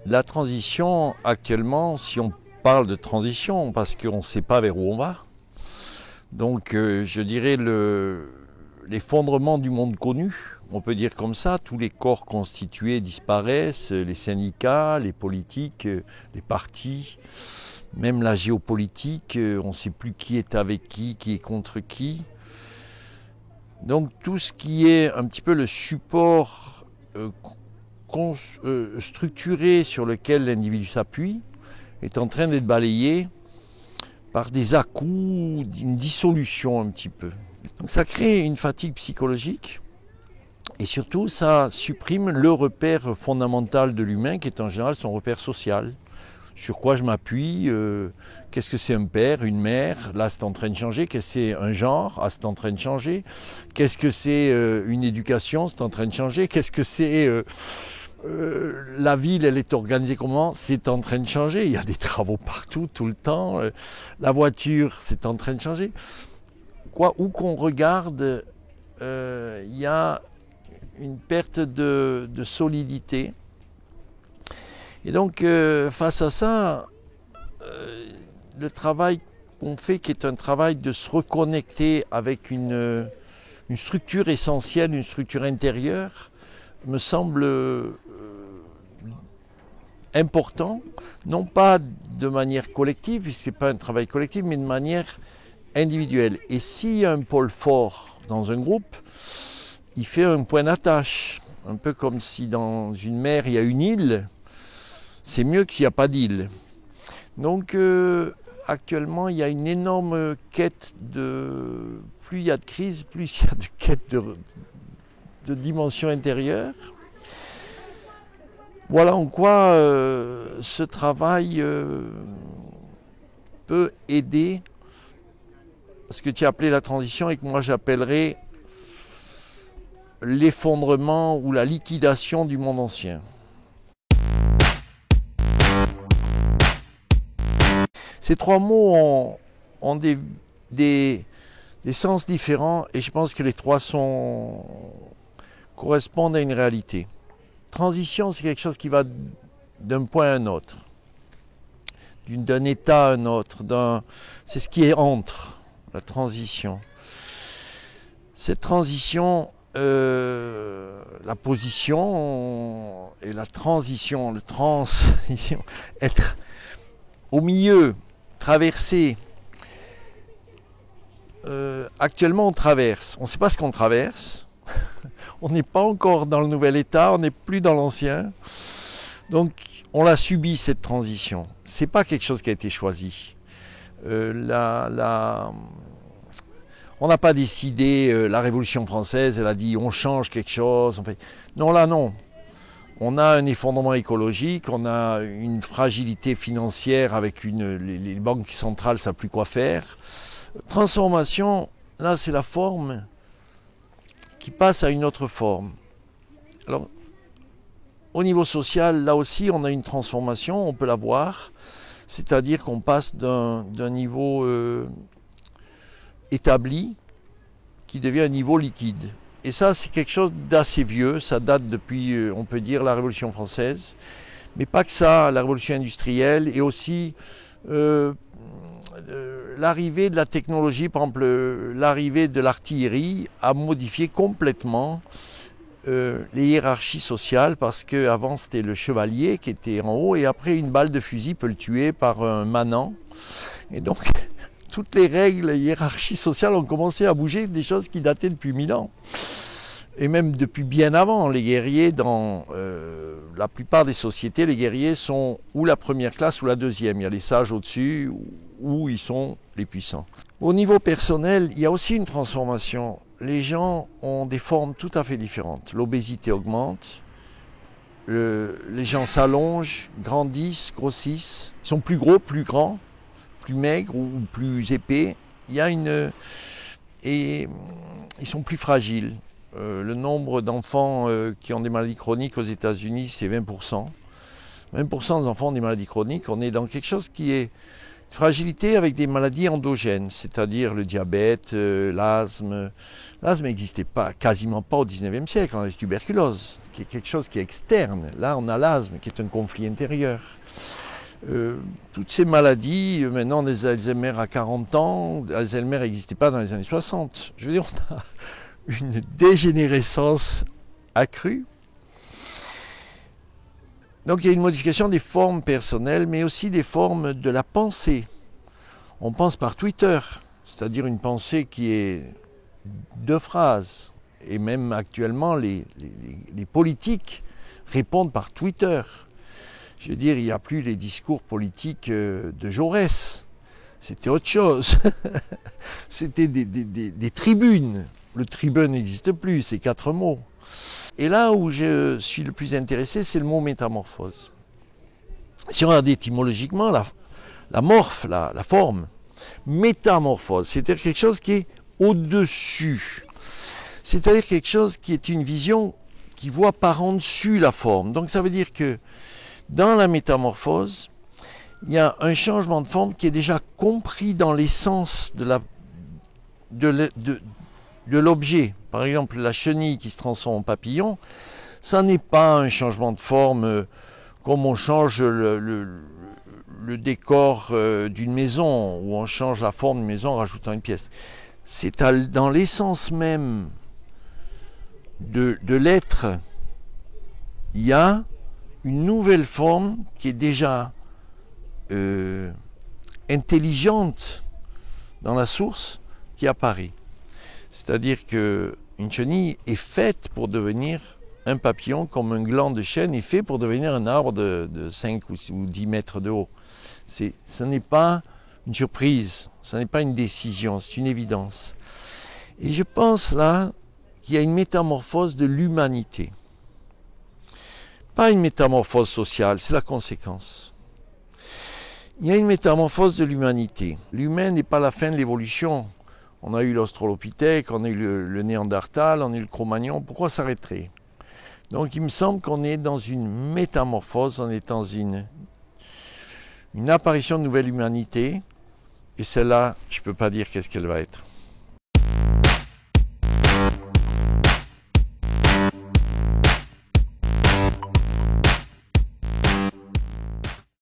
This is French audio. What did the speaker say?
La transition, actuellement, si on parle de transition, parce qu'on ne sait pas vers où on va, donc je dirais l'effondrement du monde connu, on peut dire comme ça, tous les corps constitués disparaissent, les syndicats, les politiques, les partis, même la géopolitique, on ne sait plus qui est avec qui est contre qui. Donc tout ce qui est un petit peu le support structuré sur lequel l'individu s'appuie est en train d'être balayé par des à-coups, une dissolution un petit peu. Donc ça crée une fatigue psychologique et surtout ça supprime le repère fondamental de l'humain qui est en général son repère social. Sur quoi je m'appuie, qu'est-ce que c'est un père, une mère, là c'est en train de changer, qu'est-ce que c'est un genre, ah c'est en train de changer, qu'est-ce que c'est une éducation, c'est en train de changer, qu'est-ce que c'est la ville, elle est organisée comment, c'est en train de changer, il y a des travaux partout, tout le temps, la voiture, c'est en train de changer. Quoi, où qu'on regarde, il y a une perte de solidité. Et donc, face à ça, le travail qu'on fait, qui est un travail de se reconnecter avec une structure essentielle, une structure intérieure, me semble important, non pas de manière collective, puisque ce n'est pas un travail collectif, mais de manière individuelle. Et s'il y a un pôle fort dans un groupe, il fait un point d'attache, un peu comme si dans une mer, il y a une île. C'est mieux que s'il n'y a pas d'île. Donc actuellement, il y a une énorme quête de... Plus il y a de crise, plus il y a de quête de dimension intérieure. Voilà en quoi ce travail peut aider à ce que tu as appelé la transition et que moi j'appellerais l'effondrement ou la liquidation du monde ancien. Ces trois mots ont des sens différents et je pense que les trois correspondent à une réalité. Transition, c'est quelque chose qui va d'un point à un autre, d'un état à un autre, c'est ce qui est entre, la transition. Cette transition, la position et la transition, être au milieu, traverser. Actuellement, on traverse. On ne sait pas ce qu'on traverse. On n'est pas encore dans le nouvel état, on n'est plus dans l'ancien. Donc, on l'a subi, cette transition. Ce n'est pas quelque chose qui a été choisi. On n'a pas décidé, la Révolution française, elle a dit on change quelque chose. Non, là, non. On a un effondrement écologique, on a une fragilité financière avec les banques centrales ne savent plus quoi faire. Transformation, là c'est la forme qui passe à une autre forme. Alors, au niveau social, là aussi on a une transformation, on peut la voir, c'est-à-dire qu'on passe d'un niveau établi qui devient un niveau liquide. Et ça, c'est quelque chose d'assez vieux, ça date depuis, on peut dire, la Révolution française, mais pas que ça, la Révolution industrielle, et aussi l'arrivée de la technologie, par exemple, l'arrivée de l'artillerie a modifié complètement les hiérarchies sociales, parce qu'avant c'était le chevalier qui était en haut, et après une balle de fusil peut le tuer par un manant. Et donc, toutes les règles, hiérarchies sociales ont commencé à bouger, des choses qui dataient depuis 1000 ans. Et même depuis bien avant, les guerriers, dans la plupart des sociétés, les guerriers sont ou la première classe ou la deuxième. Il y a les sages au-dessus, ou ils sont les puissants. Au niveau personnel, il y a aussi une transformation. Les gens ont des formes tout à fait différentes. L'obésité augmente, les gens s'allongent, grandissent, grossissent, ils sont plus gros, plus grands, plus maigres ou plus épais. Et ils sont plus fragiles. Le nombre d'enfants qui ont des maladies chroniques aux États-Unis, c'est 20%. 20% des enfants ont des maladies chroniques. On est dans quelque chose qui est Fragilité avec des maladies endogènes, c'est-à-dire le diabète, l'asthme. L'asthme n'existait quasiment pas au 19e siècle, on a la tuberculose, qui est quelque chose qui est externe. Là, on a l'asthme, qui est un conflit intérieur. Toutes ces maladies, maintenant, les Alzheimer à 40 ans, Alzheimer n'existait pas dans les années 60. Je veux dire, on a une dégénérescence accrue. Donc il y a une modification des formes personnelles, mais aussi des formes de la pensée. On pense par Twitter, c'est-à-dire une pensée qui est 2 phrases. Et même actuellement, les politiques répondent par Twitter. Je veux dire, il n'y a plus les discours politiques de Jaurès. C'était autre chose. C'était des tribunes. Le tribune n'existe plus, c'est 4 mots. Et là où je suis le plus intéressé, c'est le mot métamorphose. Si on regarde étymologiquement, la morphe, la forme, métamorphose, c'est-à-dire quelque chose qui est au-dessus. C'est-à-dire quelque chose qui est une vision qui voit par en dessus la forme. Donc ça veut dire que dans la métamorphose, il y a un changement de forme qui est déjà compris dans l'essence de l'objet. Par exemple, la chenille qui se transforme en papillon, ça n'est pas un changement de forme comme on change le décor d'une maison, ou on change la forme d'une maison en rajoutant une pièce. C'est dans l'essence même de l'être, il y a une nouvelle forme qui est déjà intelligente dans la source qui apparaît. C'est-à-dire qu'une chenille est faite pour devenir un papillon, comme un gland de chêne est fait pour devenir un arbre de 5 ou 10 mètres de haut. Ce n'est pas une surprise, ce n'est pas une décision, c'est une évidence. Et je pense là qu'il y a une métamorphose de l'humanité. Pas une métamorphose sociale, c'est la conséquence. Il y a une métamorphose de l'humanité. L'humain n'est pas la fin de l'évolution. On a eu l'Australopithèque, on a eu le Néandertal, on a eu le Cro-Magnon. Pourquoi s'arrêterait? Donc il me semble qu'on est dans une métamorphose, on est dans une apparition de nouvelle humanité. Et celle-là, je ne peux pas dire qu'est-ce qu'elle va être.